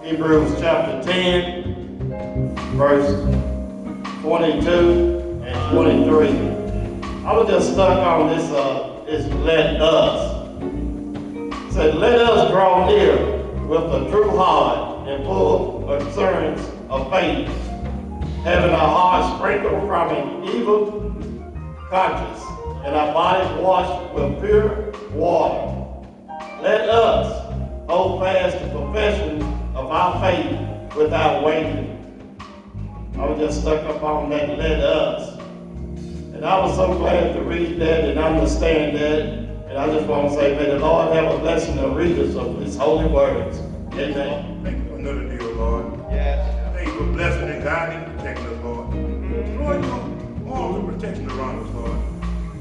Hebrews chapter 10, verse 22 and 23. I was just stuck on this, let us. It said, let us draw near with a true heart and full assurance of faith, having our hearts sprinkled from an evil conscience and our bodies washed with pure water. Let us hold fast the profession of our faith without wavering. I was just stuck up on that, let us. And I was so glad to read that and understand that. And I just want to say, may the Lord have a blessing of readers of His holy words. Amen. Thank you for another day, Lord. Yes. Thank you for blessing and guiding and protecting us, Lord. Lord, you all the protection around us, Lord.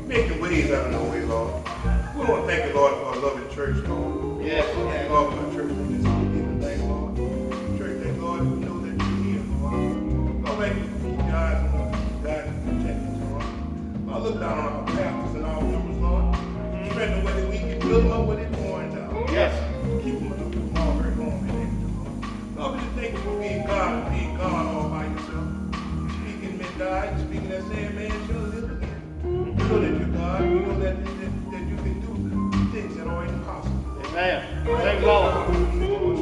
Making ways out of no way, Lord. We want to thank you, Lord, for our loving church, Lord. Yes. Thank you, Lord, for our church in this evening today, Lord. Church, thank Lord, we know that you're here, Lord. Lord, thank you for keeping your eyes on us, guiding and protecting us, Lord. Lord, look down on our pastors and our members, Lord. Strengthen where they weak and build them up where they're torn down. Yes. Keep them up with all very home and angels, Lord. Lord, we just thank you for being God all by yourself. Speaking men die, speaking that same man shall live again. We know that you're God. We know that you can do things that are impossible. Amen. Thank you, Lord.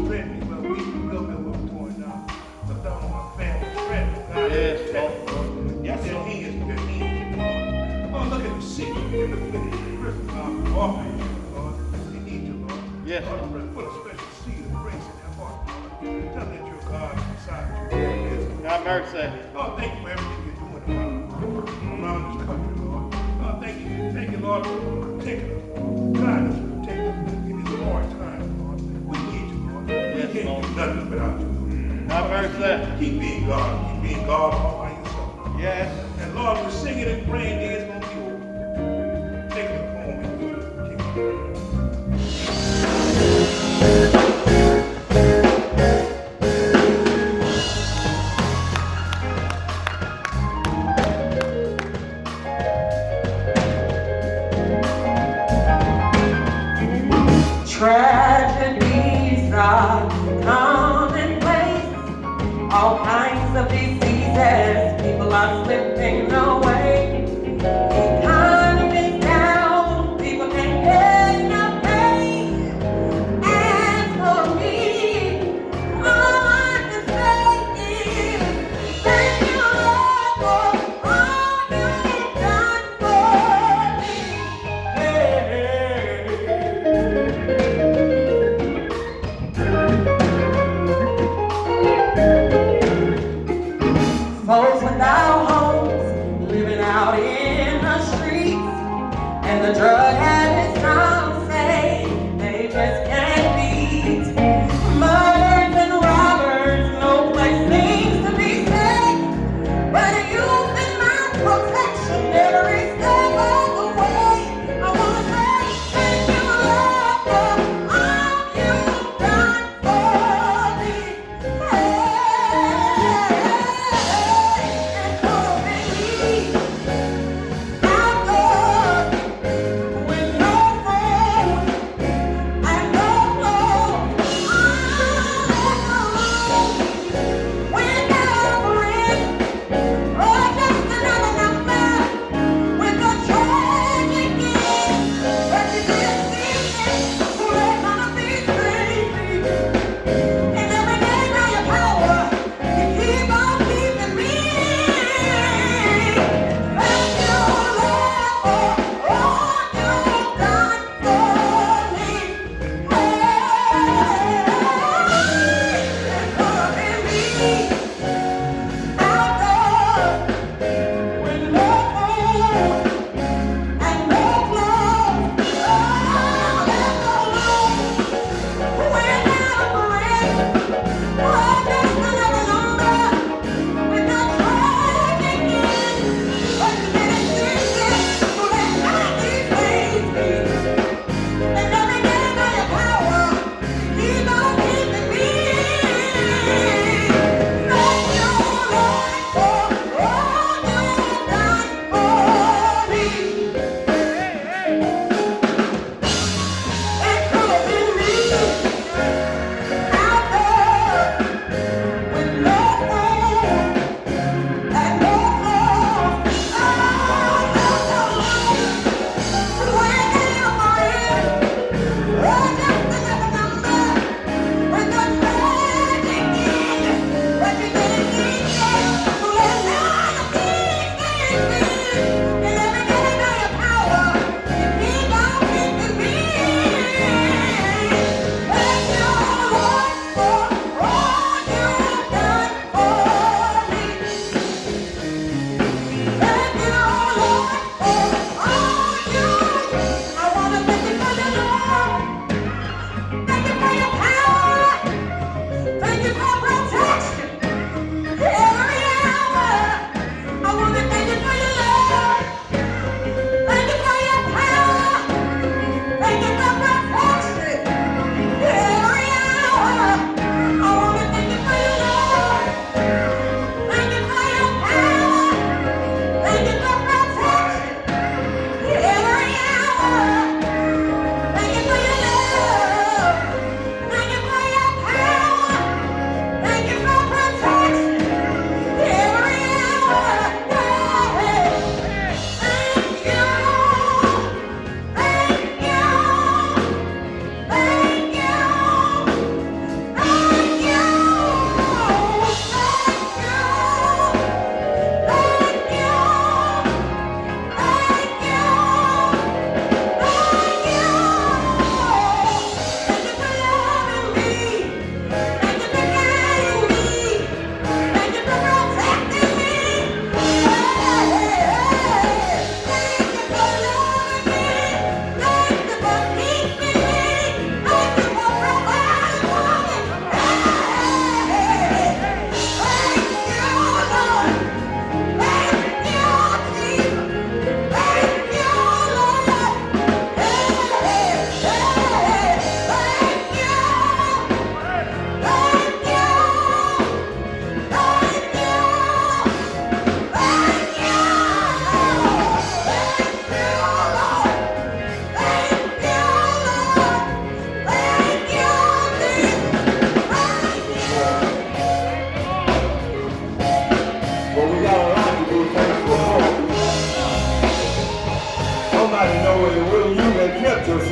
Strengthen me where we build them up torn down. Look down on my family. Strengthen God. Yes, Lord. Yes, their hands, Lord. Lord, look at the sick in the prison, Lord. Offer you, Lord. They need you, Lord. Yes. Lord, put a special seed of grace in their heart, Lord. Tell them that you're God beside you. God mercy. Lord, thank you for everything you're doing around this country, Lord. Lord, thank you, Lord, for protecting us, Lord. God is protecting us in these hard times, Lord. We need you, Lord. We can't do nothing without you. God mercy. Keep being God. Keep being God all by yourself. Yes. And Lord, we're singing and praying, it's going to be over. Take it home and do it. Tragedies are commonplace. All kinds of diseases, people are slipping away. Economy's down, people can't get enough pay. As for me, all I can say is thank you, Lord, for all you've done for me. Hey. Folks without homes, living out in the street.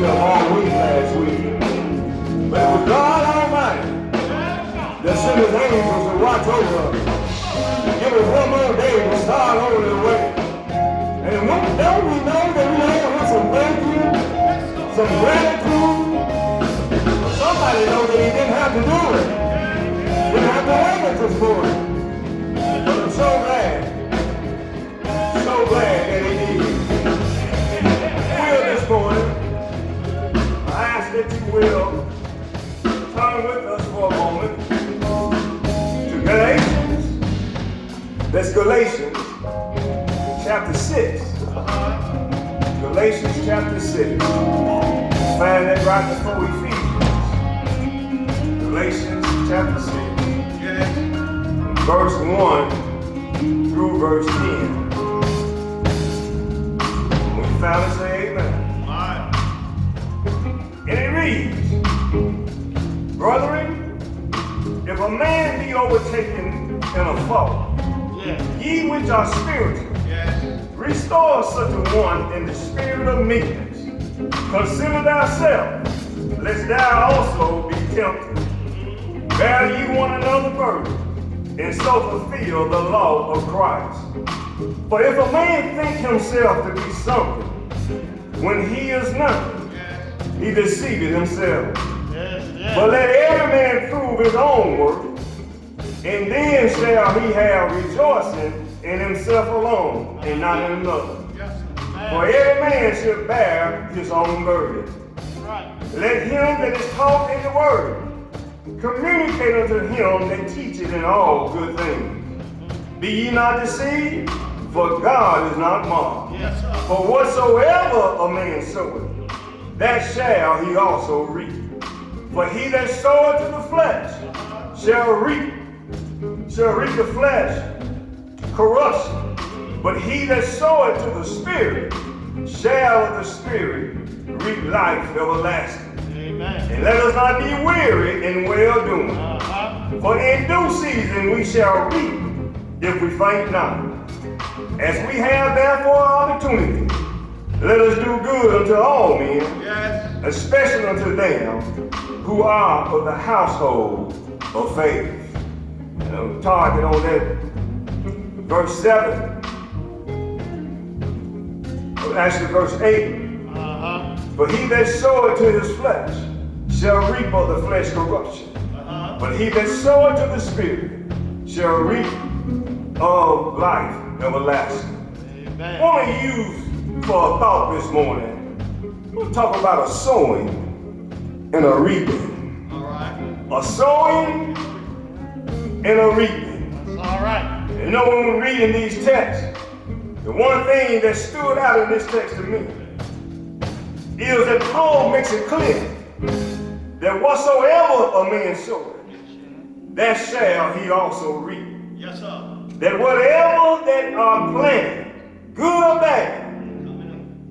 myself all week last week. But it was God Almighty that sent his angels to watch over us. Give us one more day to start over the way. And don't we know that we owe him some thank you, some gratitude? Somebody knows that he didn't have to do it. Didn't have to wake us this morning. But I'm so glad that he did. Will this morning, I ask that you will turn with us for a moment to Galatians. That's Galatians chapter 6. Galatians chapter 6. Find that right before Ephesians. Galatians chapter 6. Verse 1 through verse 10. When you found it, say amen. And it reads, brethren, if a man be overtaken in a fault, ye which are spiritual, restore such a one in the spirit of meekness. Consider thyself, lest thou also be tempted. Bear ye one another burden, and so fulfill the law of Christ. For if a man think himself to be something, when he is nothing, he deceiveth himself. But let every man prove his own work, and then shall he have rejoicing in himself alone, and not in another. For every man should bear his own burden. Let him that is taught in the word communicate unto him that teacheth in all good things. Be ye not deceived, for God is not mocked. For whatsoever a man soweth, that shall he also reap. For he that soweth to the flesh shall reap the flesh corruption. But he that soweth to the Spirit shall of the Spirit reap life everlasting. Amen. And let us not be weary in well-doing. For in due season we shall reap if we faint not. As we have therefore opportunity, let us do good unto all men, especially unto them who are of the household of faith. And I'm targeting on that verse 7. Actually, verse 8. But he that soweth to his flesh shall reap of the flesh corruption. But he that soweth to the Spirit shall reap of life everlasting. Amen. I want to use for a thought this morning, we'll talk about a sowing and a reaping. All right. A sowing and a reaping. That's all right. And you know, when we're reading these texts, the one thing that stood out in this text to me is that Paul makes it clear that whatsoever a man soweth, that shall he also reap. Yes, sir. That whatever that are planted, good or bad,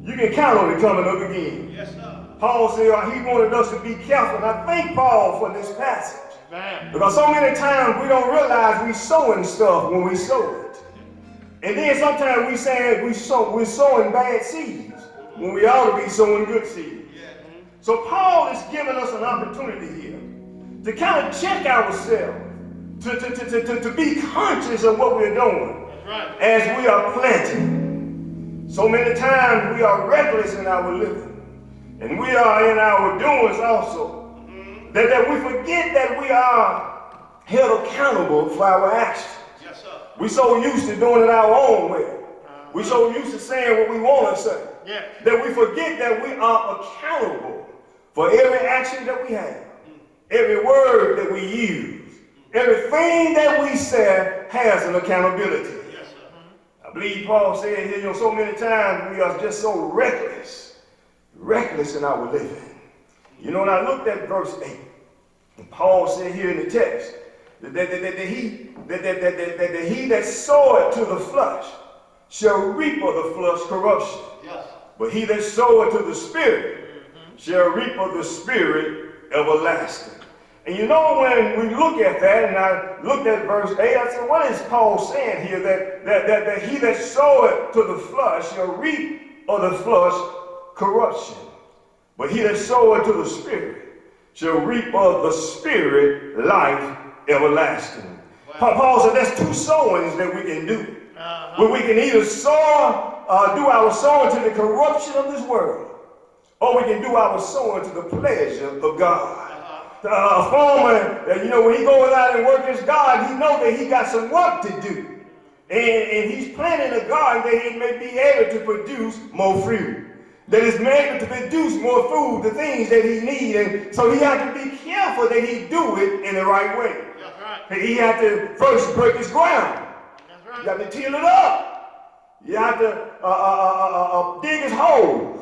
you can count on it coming up again. Yes, sir. Paul said he wanted us to be careful. And I thank Paul for this passage. Man. Because so many times we don't realize we sowing stuff when we sow it. And then sometimes we're sowing bad seeds when we ought to be sowing good seeds. Yeah. So Paul is giving us an opportunity here to kind of check ourselves, to be conscious of what we're doing as we are planting. So many times we are reckless in our living, and we are in our doings also, that we forget that we are held accountable for our actions. Yes, sir. We're so used to doing it our own way. We're so used to saying what we want to say, that we forget that we are accountable for every action that we have, every word that we use, everything that we say has an accountability. Yes, sir. I believe Paul said here, so many times we are just so reckless in our living. You know, when I looked at verse 8, and Paul said here in the text that he that soweth to the flesh shall reap of the flesh corruption. Yes. But he that soweth to the Spirit shall reap of the Spirit everlasting. And you know, when we look at that, and I looked at verse 8, I said, what is Paul saying here? That he that soweth to the flesh shall reap of the flesh corruption. But he that soweth to the Spirit shall reap of the Spirit life everlasting. Wow. Paul said there's two sowings that we can do. Where we can either sow, do our sowing to the corruption of this world, or we can do our sowing to the pleasure of God. A farmer, when he goes out and works his garden, he knows that he got some work to do. And he's planting a garden that he may be able to produce more fruit, that is able to produce more food, the things that he needs. And so he has to be careful that he do it in the right way. That's right. He has to first break his ground. That's right. You have to till it up. You have to dig his holes,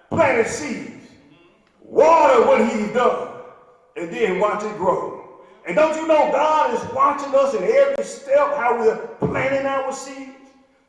plant his seeds, water what he's done, and then watch it grow. And don't you know God is watching us in every step, how we're planting our seeds,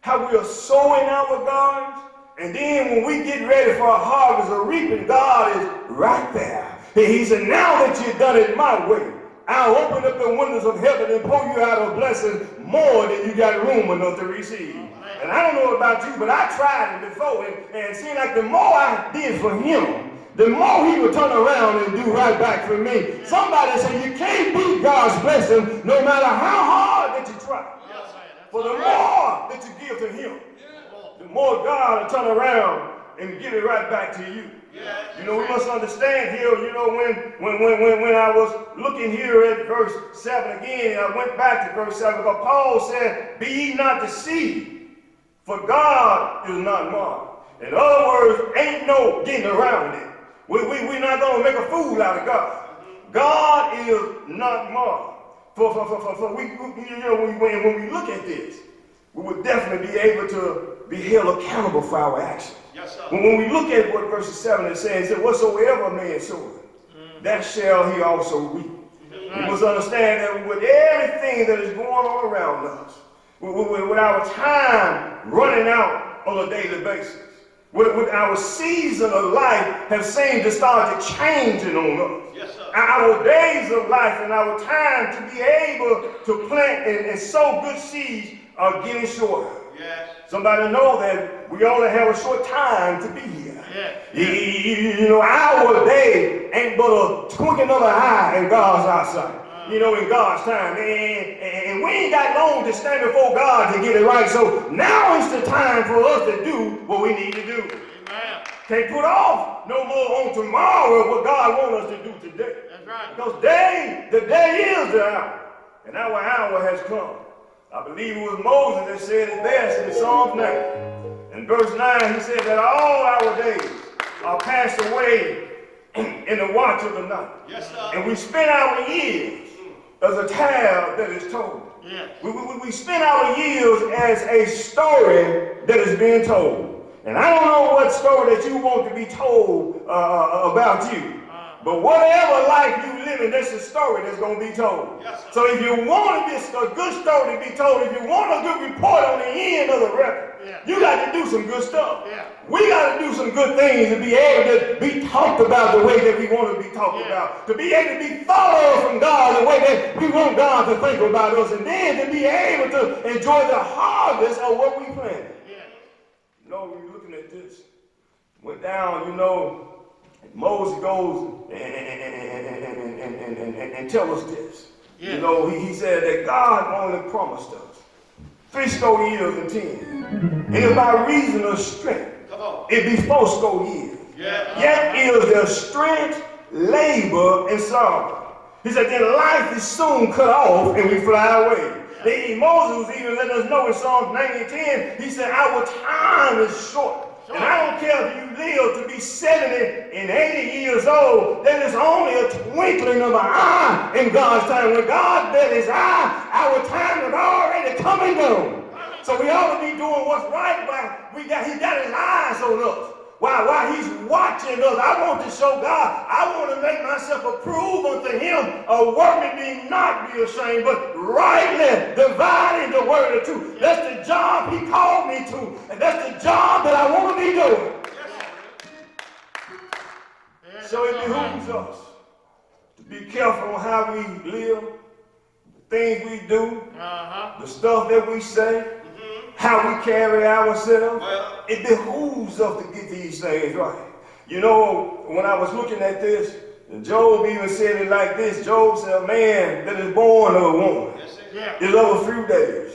how we're sowing our gardens. And then when we get ready for a harvest of reaping, God is right there. He said, now that you've done it my way, I'll open up the windows of heaven and pour you out a blessing more than you got room enough to receive. And I don't know about you, but I tried it before, and it seemed like the more I did for him, the more he would turn around and do right back for me. Somebody said you can't beat God's blessing no matter how hard that you try. For the more that you give to him, the more God will turn around and give it right back to you. We must understand here, when I was looking here at verse 7 again, I went back to verse 7, because Paul said, be ye not deceived, for God is not mocked. In other words, ain't no getting around it. We're not going to make a fool out of God. God is not mocked. When we look at this, we would definitely be able to be held accountable for our actions. Yes, sir. When we look at what verse 7 is saying, it says, whatsoever a man soweth, that shall he also reap. We must understand that with everything that is going on around us, with our time running out on a daily basis, with our season of life have seemed to start to changing on us. Yes, sir. Our days of life and our time to be able to plant and sow good seeds are getting shorter. Yes. Somebody know that we only have a short time to be here. Yes. Our day ain't but a twinkling of an eye in God's eyesight. In God's time. And we ain't got long to stand before God to get it right. So now is the time for us to do what we need to do. Amen. Can't put off no more on tomorrow what God wants us to do today. That's right. Because the day is the hour. And our hour has come. I believe it was Moses that said it best in Psalm 9. In verse 9, he said that all our days are passed away in the watch of the night. Yes, sir. And we spend our years as a tale that is told. Yes. We spend our years as a story that is being told. And I don't know what story that you want to be told about you. But whatever life you live in, that's a story that's going to be told. Yes, so if you want a good story to be told, if you want a good report on the end of the record, you got to do some good stuff. Yeah. We got to do some good things to be able to be talked about the way that we want to be talked about, to be able to be followed from God the way that we want God to think about us, and then to be able to enjoy the harvest of what we planted. When you're looking at this, went down, Moses goes and tell us this. Yeah. He said that God only promised us 60 years and 10. And if by reason of strength, it be 80 years. Yeah. Yet is there strength, labor, and sorrow. He said, then life is soon cut off and we fly away. Yeah. Moses was even letting us know in Psalms 90:10, he said, our time is short. And I don't care if you live to be 70 and 80 years old, that is only a twinkling of an eye in God's time. When God bet his eye, our time is already come and gone. So we ought to be doing what's right while he got his eyes on us. While he's watching us, I want to show God, I want to make myself approved unto him, a workman being not be ashamed, but rightly dividing the word of truth. That's the job he called me to, and that's the job that I want to be doing. So it behooves us to be careful on how we live, the things we do, the stuff that we say, how we carry ourselves. It behooves us to get these things right. You know, when I was looking at this, Job even said it like this. Job said, a man that is born of a woman is of a few days.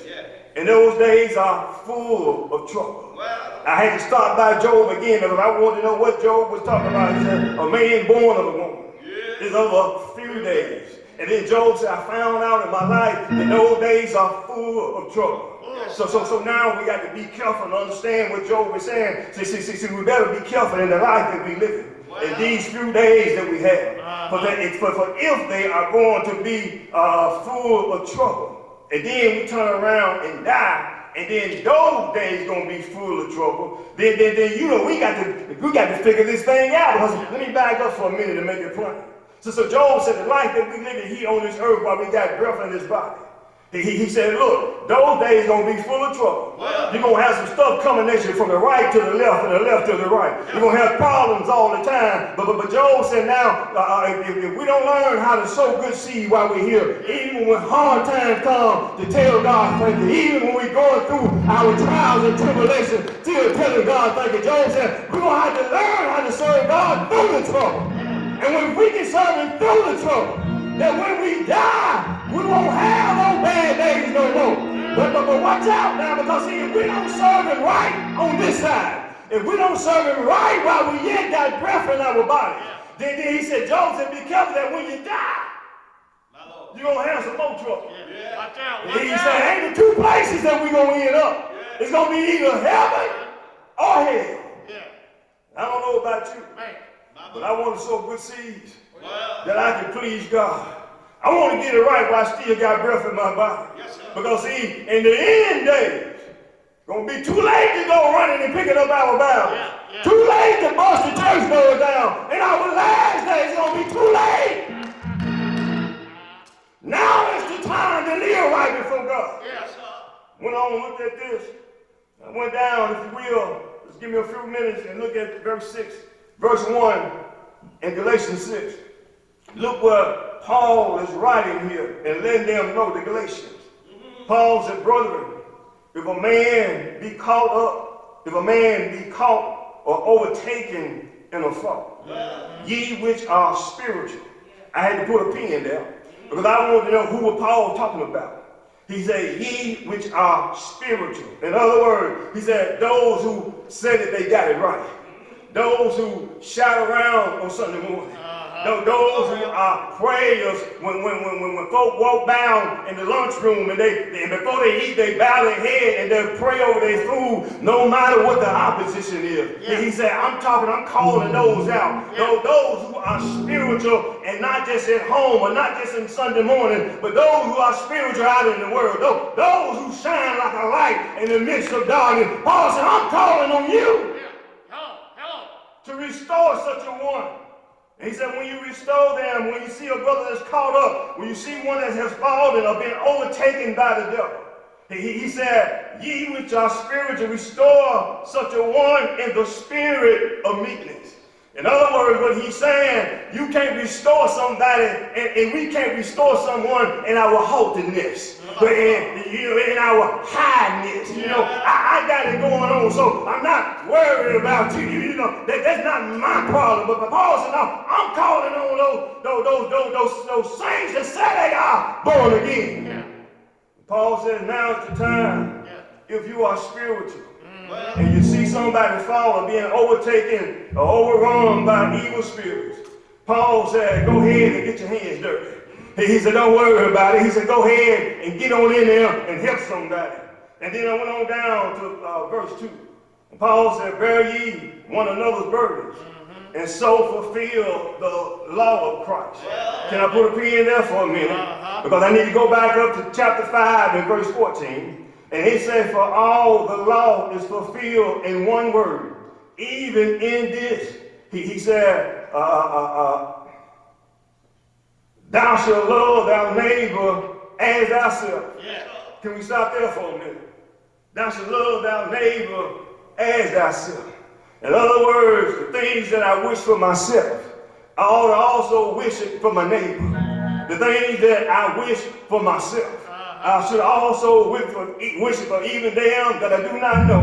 And those days are full of trouble. Wow. I had to stop by Job again because I wanted to know what Job was talking about. He said, a man born of a woman is of a few days. And then Job said, I found out in my life that those days are full of trouble. So now we got to be careful and understand what Job is saying. See, we better be careful in the life that we live in. In these few days that we have. For if they are going to be full of trouble, and then we turn around and die, and then those days gonna be full of trouble, then you know we got to figure this thing out. Because let me back up for a minute and make it plain. So Job said the life that we live in here on this earth while we got breath in this body. He said, look, those days going to be full of trouble. Wow. You're going to have some stuff coming at you from the right to the left and the left to the right. You're going to have problems all the time. But Job said now, if we don't learn how to sow good seed while we're here, even when hard times come, to tell God thank you, even when we're going through our trials and tribulations, still telling God thank you. Job said, we're going to have to learn how to serve God through the trouble. And when we can serve Him through the trouble, that when we die, we won't have those bad days no more. But watch out now, because see, if we don't serve Him right on this side, if we don't serve Him right while we yet got breath in our body, then he said, Job said, be careful that when you die, you're going to have some more trouble. Watch out. He said, ain't the two places that we're going to end up. It's going to be either heaven or hell. I don't know about you, but I want to sow good seeds that I can please God. I want to get it right while I still got breath in my body. Because see, in the end days, it's going to be too late to go running and picking up our Bible. Too late to bust the church doors down. In our last days, it's going to be too late. Now is the time to live right before God. Went on and looked at this. I went down, if you will, just give me a few minutes and look at verse 1 in Galatians 6. Look what Paul is writing here and letting them know, the Galatians. Paul said, brethren, if a man be caught or overtaken in a fault, ye which are spiritual. I had to put a pin there because I wanted to know who was Paul talking about. He said, ye which are spiritual. In other words, he said, those who said that they got it right. Those who shout around on Sunday morning. Those who are prayers when folk walk down in the lunchroom and before they eat, they bow their head and they pray over their food, no matter what the opposition is. He said, I'm calling those out. Those who are spiritual and not just at home or not just in Sunday morning, but those who are spiritual out in the world. Those who shine like a light in the midst of darkness. Paul said, I'm calling on you to restore such a one. And he said, when you restore them, when you see a brother that's caught up, when you see one that has fallen or been overtaken by the devil, he said, ye which are spiritual, restore such a one in the spirit of meekness. In other words, what he's saying, you can't restore somebody, and we can't restore someone in our haughtiness, but in our highness. I got it going on, so I'm not worried about you. That's not my problem. But Paul said, no, I'm calling on those saints that say they are born again. Paul says, now is the time. If you are spiritual, and you see somebody fall or being overtaken or overrun by evil spirits, Paul said, go ahead and get your hands dirty. He said, don't worry about it. He said, go ahead and get on in there and help somebody. And then I went on down to verse 2. And Paul said, bear ye one another's burdens, and so fulfill the law of Christ. Can I put a pin there for a minute? Because I need to go back up to chapter 5 and verse 14. And he said, for all the law is fulfilled in one word, even in this. He said, thou shalt love thy neighbor as thyself. Can we stop there for a minute? Thou shalt love thy neighbor as thyself. In other words, the things that I wish for myself, I ought to also wish it for my neighbor. The things that I wish for myself, I should also wish it for even them that I do not know.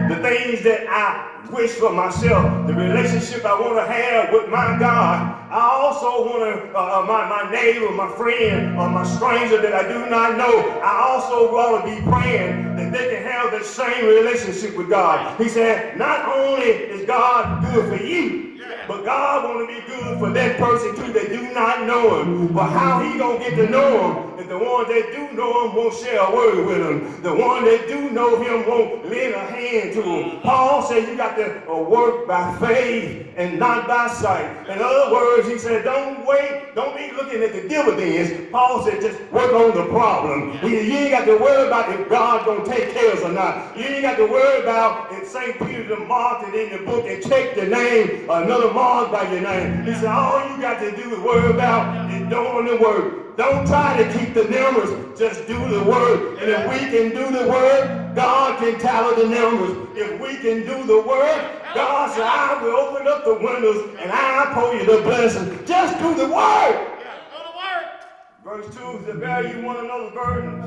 the things that I wish for myself, the relationship I want to have with my God. I also want to, my neighbor, my friend, or my stranger that I do not know, I also want to be praying that they can have the same relationship with God. He said, not only is God good for you, but God want to be good for that person too that do not know him. But how he gonna get to know him if the ones that do know him won't share a word with him? The one that do know him won't lend a hand to him. Paul said you got to work by faith and not by sight. In other words, he said don't wait, don't be looking at the dividends. Paul said just work on the problem. You ain't got to worry about if God gonna take care of us or not. You ain't got to worry about if St. Peter marked it in the book and checked the name, another marked by your name. He said all you got to do is worry about is doing the work. Don't try to keep the numbers, just do the work. And if we can do the work, God can tally the numbers. If we can do the work, God said, I will open up the windows and I'll pour you the blessing. Just do the work. Verse 2 says, bear you one another's burdens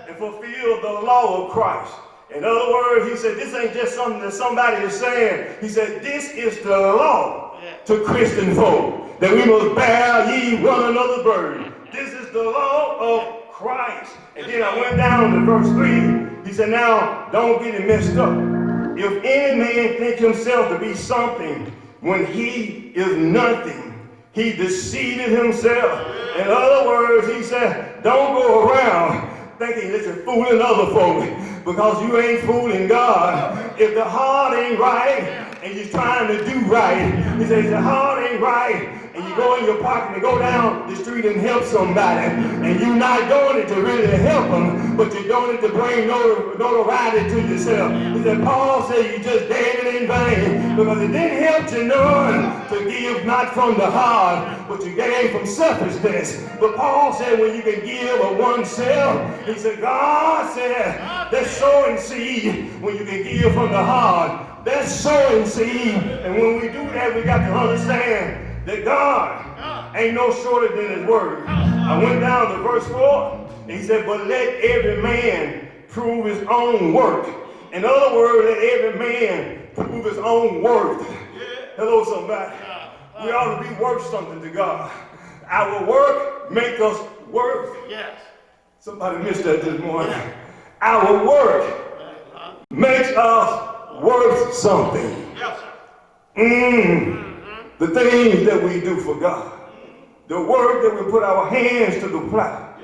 and fulfill the law of Christ. In other words, he said, this ain't just something that somebody is saying. He said, this is the law to Christian folk, that we must bear ye one another's burden. This is the law of Christ. And then I went down to verse 3. He said, now, don't get it messed up. If any man think himself to be something when he is nothing, he deceived himself. In other words, he said, don't go around thinking that you're fooling other folk, because you ain't fooling God. If the heart ain't right and you're trying to do right, he says the heart ain't right and you go in your pocket and go down the street and help somebody, and you're not doing it to really help them, but you're doing it to bring notoriety to yourself. He said, Paul said you just gave it in vain, because it didn't help you none to give not from the heart, but you gave from selfishness. But Paul said when you can give of oneself, he said, God said, that's sowing seed when you can give from the heart. That's sowing seed. And when we do that, we got to understand that God ain't no shorter than his word. I went down to verse 4, and he said, but let every man prove his own work. In other words, let every man prove his own worth. Hello, somebody. We ought to be worth something to God. Our work make us worth. Yes. Somebody missed that this morning. Our work makes us worth something. Yes, sir. The things that we do for God, the work that we put our hands to the plow,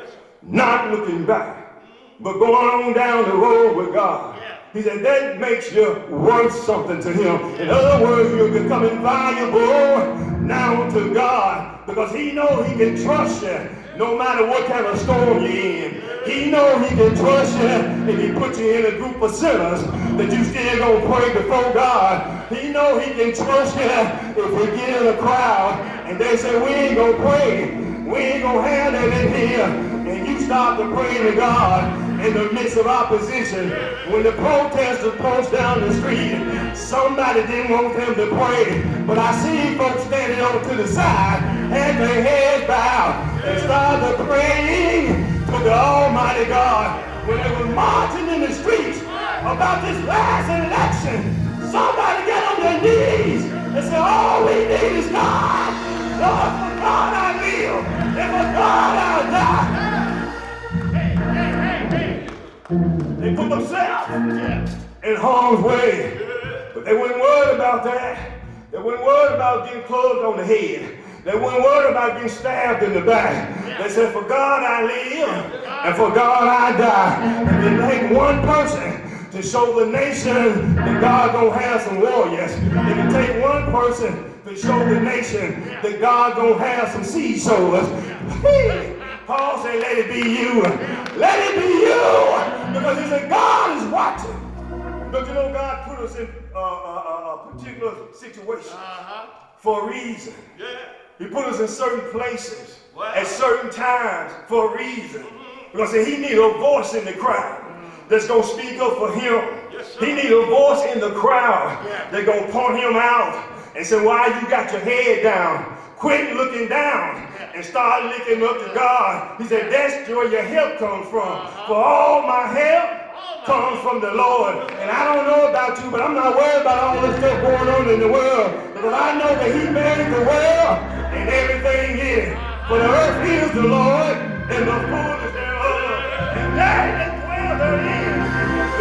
not looking back, but going on down the road with God. He said that makes you worth something to him. In other words, you're becoming valuable now to God, because he knows he can trust you no matter what kind of storm you're in. He knows he can trust you if he puts you in a group of sinners, that you still gonna pray before God. He knows he can trust you if we get in a crowd and they say we ain't gonna pray, we ain't gonna have that in here, and you start to pray to God in the midst of opposition. When the protesters post down the street, somebody didn't want them to pray, but I see folks standing over to the side, had their heads bowed, and started praying to the Almighty God. When they were marching in the streets about this last election, somebody got on their knees and said, all we need is God. Lord, for God I live, and for God I die. They put themselves in harm's way, but they weren't worried about that. They weren't worried about getting clubbed on the head. They weren't worried about getting stabbed in the back. They said, for God I live, and for God I die. And they take one person to show the nation that God gonna have some warriors. It can take one person to show the nation that God gonna have some seed sowers. Paul said, let it be you. Let it be you. Because he said, God is watching. Don't you know God put us in a particular situation for a reason? He put us in certain places at certain times for a reason. Because he need a voice in the crowd that's going to speak up for him. He need a voice in the crowd that's going to point him out and say, why you got your head down? Quit looking down and start looking up to God. He said, that's where your help comes from. For all my help comes from the Lord. And I don't know about you, but I'm not worried about all this stuff going on in the world. Because I know that he made the world and everything in it. For the earth is the Lord and the fullness thereof. And that dwell therein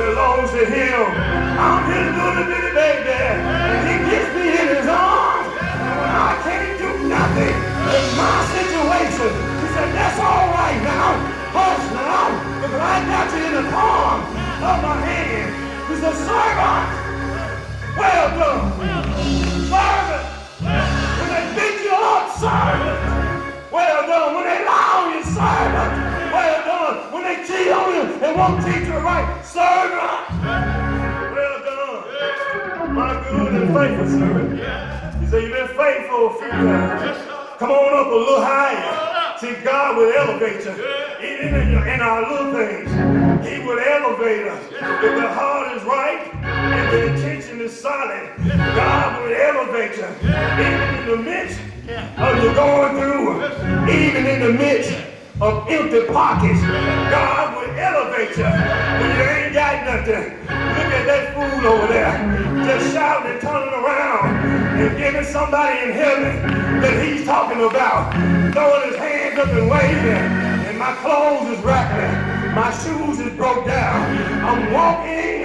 belongs to him. I'm his little bitty baby. And he gets me in his arms. And when I can't do nothing in my situation, he said, that's all right now. Hush now. Because I got you in the palm of my hand. He said, servant, well done. Servant, when they beat you up, servant, well done. When they lie on you, servant, well done. When they cheat on you and won't teach you right, servant, well done. My good and faithful servant. He said, you've been faithful a few times. Come on up a little higher. See, God will elevate you. Even in our little things, he will elevate us. If the heart is right and the intention is solid, God will elevate you. Even in the midst of you going through, even in the midst of empty pockets, God will elevate you. When you ain't got nothing, look at that fool over there, just shouting and turning around and giving somebody in heaven that he's talking about, throwing his hands up and waving, and my clothes is rattling, my shoes is broke down, I'm walking,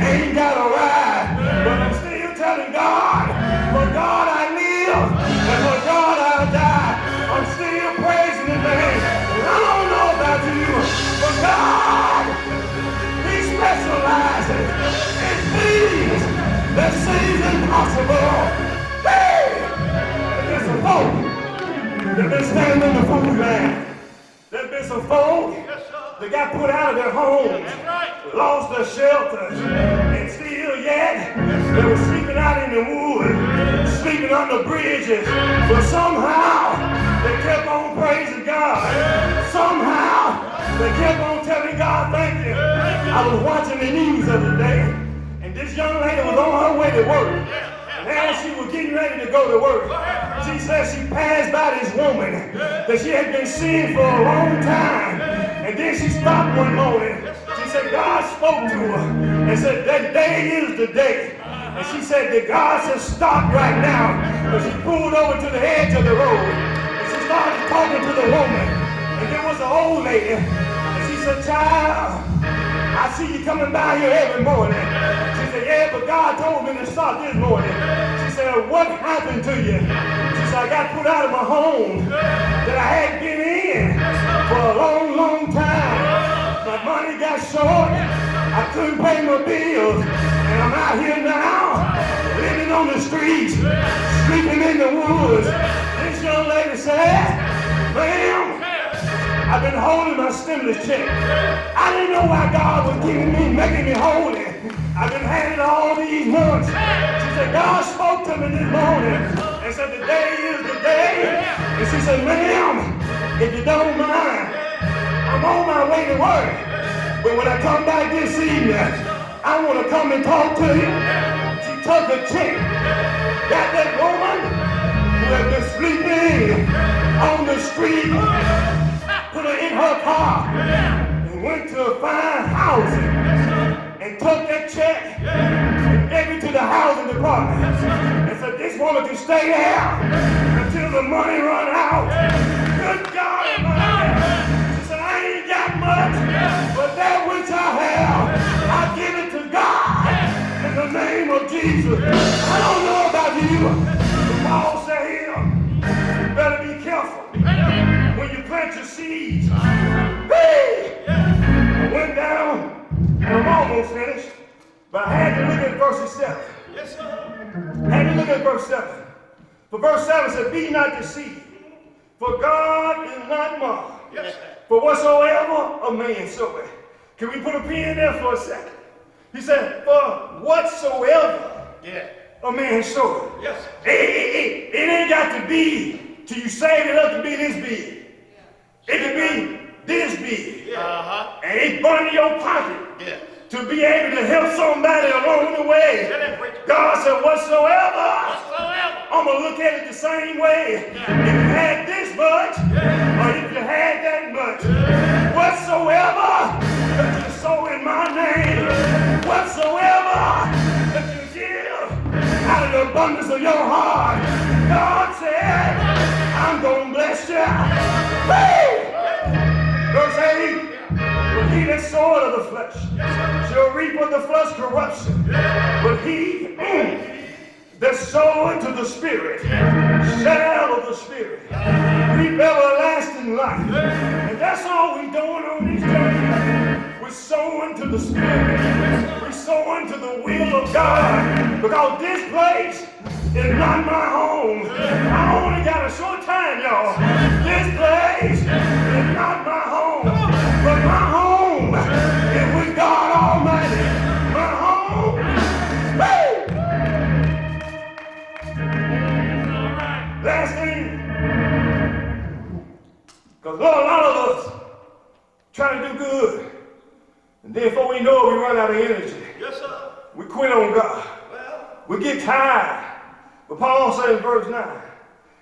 ain't got a ride, but I'm still telling God, for God I live, and for God I die. I'm still praising his name. I don't know about you, but God, he specializes in things that seems impossible. Hey! There's some folk that been standing in the food line. There's been some folk that got put out of their homes, lost their shelters, and still yet they were sleeping out in the woods, sleeping under bridges, but somehow they kept on praising God. Somehow they kept on telling God thank you. I was watching the news the other day, and this young lady was on her way to work. And as she was getting ready to go to work, she said she passed by this woman that she had been seeing for a long time. And then she stopped one morning. She said God spoke to her and said that day is the day. And she said that God said stop right now. And she pulled over to the edge of the road. And she started talking to the woman. And there was an old lady. And she said, child, I see you coming by here every morning. She said, yeah, but God told me to stop this morning. She said, what happened to you? She said, I got put out of my home that I hadn't been in for a long, long time. My money got short. I couldn't pay my bills. And I'm out here now, living on the streets, sleeping in the woods. This young lady said, ma'am, I've been holding my stimulus check. I didn't know why God was giving me, making me holy. I've been having it all these months. She said, God spoke to me this morning and said, today is the day. And she said, ma'am, if you don't mind, I'm on my way to work. But when I come back this evening, I want to come and talk to you. She took the check, got that woman who had been sleeping on the street, put her in her car, and went to a fine housing, and took that check, and gave it to the housing department, and said, this woman can stay there until the money run out. Good God Almighty. She said, I ain't got much, but that which I have, I give it to God in the name of Jesus. I don't know about you, but Paul said here, you better be careful when you plant your seeds. Hey! I went down, and I'm almost finished, but I had to look at verse 7. Yes, sir. I had to look at verse 7. For verse 7 said, be not deceived, for God is not mocked. Yes, sir. For whatsoever a man soweth. Can we put a pin there for a second? He said, for whatsoever a man soweth. Yes. It ain't got to be till you save it up to be this big. It could be this big. And it burn in your pocket to be able to help somebody along the way. God said, whatsoever, I'm going to look at it the same way. If you had this much, or if you had that much, whatsoever that you sow in my name, your heart. God said, I'm going to bless you. Woo! Verse 8, but he that soweth of the flesh shall reap of the flesh corruption. But he that soweth to the Spirit shall of the Spirit reap everlasting life. And that's all we doing on these journeys. We're sowing to the Spirit. We're sowing to the will of God. Because this place is not my home. I only got a short time, y'all. This place is not my home. But my home is with God Almighty. My home. Woo! Last thing. Because Lord, a lot of us try to do good. And then before we know it, we run out of energy. Yes, sir. We quit on God. Well, We get tired. But Paul said in verse 9,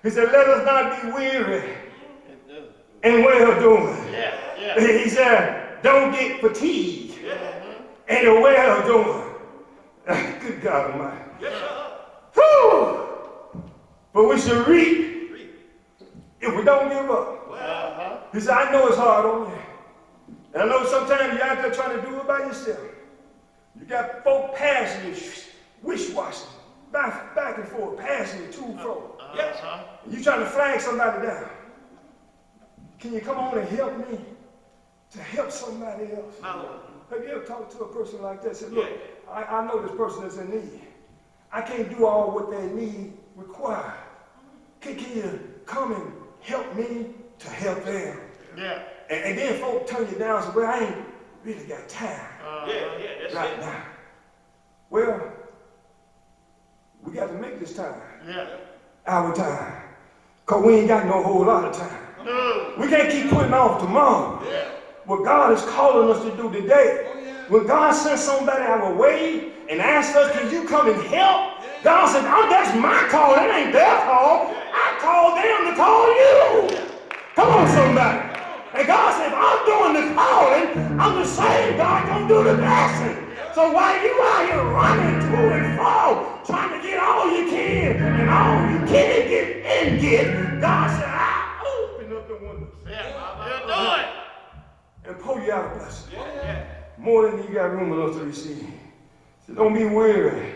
he said, let us not be weary in well doing. yeah. He said, don't get fatigued in the well doing. Good God Almighty. Yes, sir. Whew. But we should reap if we don't give up. He said, I know it's hard on you. And I know sometimes you're out there trying to do it by yourself. You got folk passing you, wish-washing, back and forth, passing you to and fro. Yes, sir. You trying to flag somebody down. Can you come on and help me to help somebody else? My Lord. Have you ever talked to a person like that? Said, look, I know this person is in need. I can't do all what their need requires. Can you come and help me to help them? Yeah. And then folk turn you down and say, well, I ain't really got time That's right it. now. Well, we got to make this time Yeah. our time. Because we ain't got no whole lot of time. No. We can't keep putting off tomorrow. What God is calling us to do today. When God sends somebody our way and asks us, can you come and help? God said, oh, that's my call. That ain't their call. I called them to call you. Come on, somebody. And God said, if I'm doing the calling, I'm the same God gonna do the blessing. So while you out here running to and fro, trying to get all you can and all you can get, God said, I open up the windows Yeah. Do it. and pour you out a blessing. More than you got room enough to receive. So don't be weary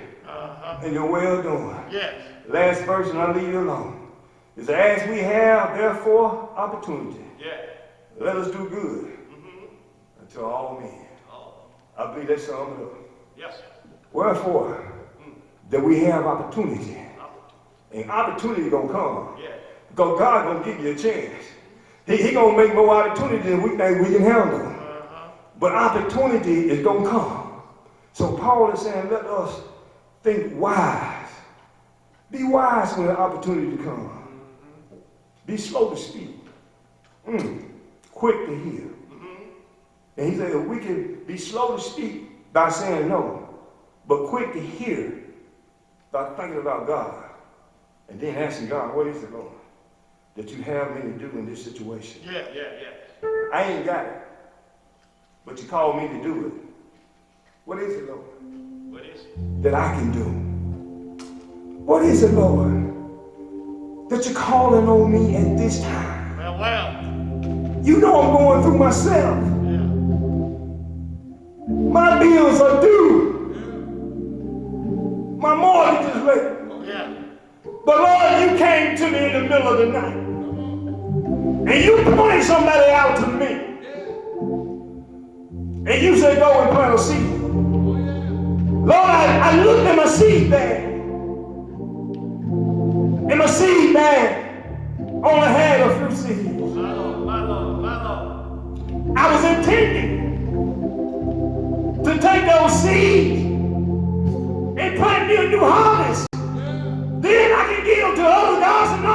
in your well doing. Yes. Last verse, and I'll leave you alone. Is as we have, therefore, opportunity. Yeah. Let us do good unto all men. I believe that sums it up. Yes. Wherefore, that we have opportunity. And opportunity gonna come. Yeah. Because God gonna give you a chance. He gonna make more opportunity than we think we can handle. But opportunity is gonna come. So Paul is saying, let us think wise. Be wise when the opportunity comes. Be slow to speak. Quick to hear. And he said, if we can be slow to speak by saying no, but quick to hear by thinking about God, and then asking God, what is it, Lord, that you have me to do in this situation? Yeah. I ain't got it, but you called me to do it. What is it, Lord, What is it? that I can do? What is it, Lord, that you're calling on me at this time? Well. You know I'm going through myself. Yeah. My bills are due. My mortgage is late. Yeah. But Lord, you came to me in the middle of the night. And you pointed somebody out to me. And you said, go and plant a seed. Lord, I looked at my seed bag. And my seed bag only had a few seeds. My Lord. I was intending to take those seeds and plant me a new harvest. Then I can give them to other gods. And no,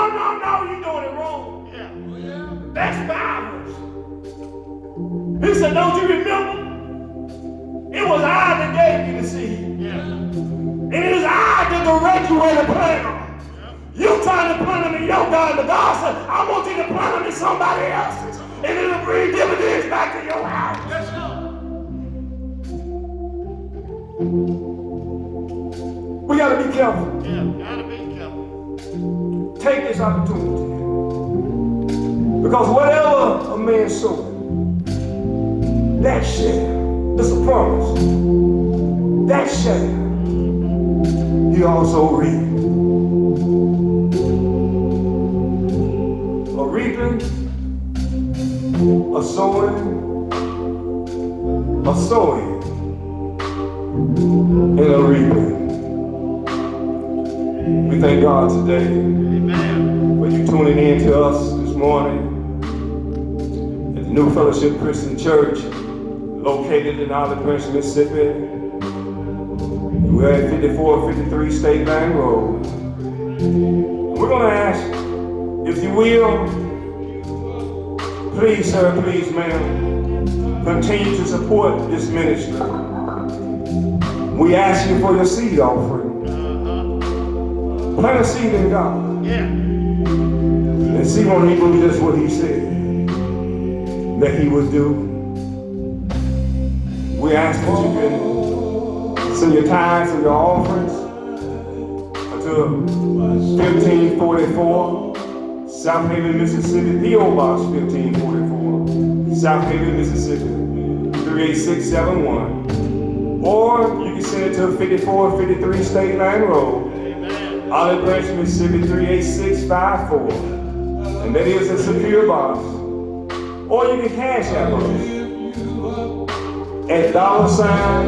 you're doing it wrong. Yeah. That's backwards. He said, don't you remember? It was I that gave you the seed. Yeah. And it is I that direct you where to plant them. You trying to plant them in your God, but God said, I want you to plant them in somebody else's. And it'll bring dividends back to your house. Yes, Lord. We got to be careful. Yeah. Gotta be careful. take this opportunity. Because whatever a man sows, that shall, it's a promise, that shall he also reap. A reaping, a sowing, and a reaping. We thank God today for you tuning in to us this morning at the New Fellowship Christian Church, located in Olive Branch, Mississippi. We're at 5453 State Line Road. We're going to ask, if you will, please, sir, please, ma'am, continue to support this ministry. We ask you for your seed offering. Plant a seed in God. Yeah. And see when he do just what he said that he would do. We ask that you can send your tithes and your offerings to 1544 South Haven, Mississippi, P.O. Box 1544, South Haven, Mississippi, 38671. Or you can send it to 5453 State Line Road, Olive Branch, Mississippi, 38654. And that is a secure box. Or you can cash out us at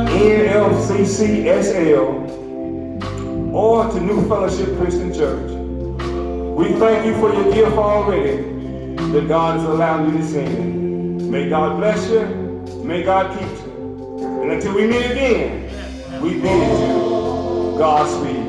$NFCCSL or to New Fellowship Christian Church. We thank you for your gift already that God has allowed you to send. May God bless you. May God keep you. And until we meet again, we bid you Godspeed.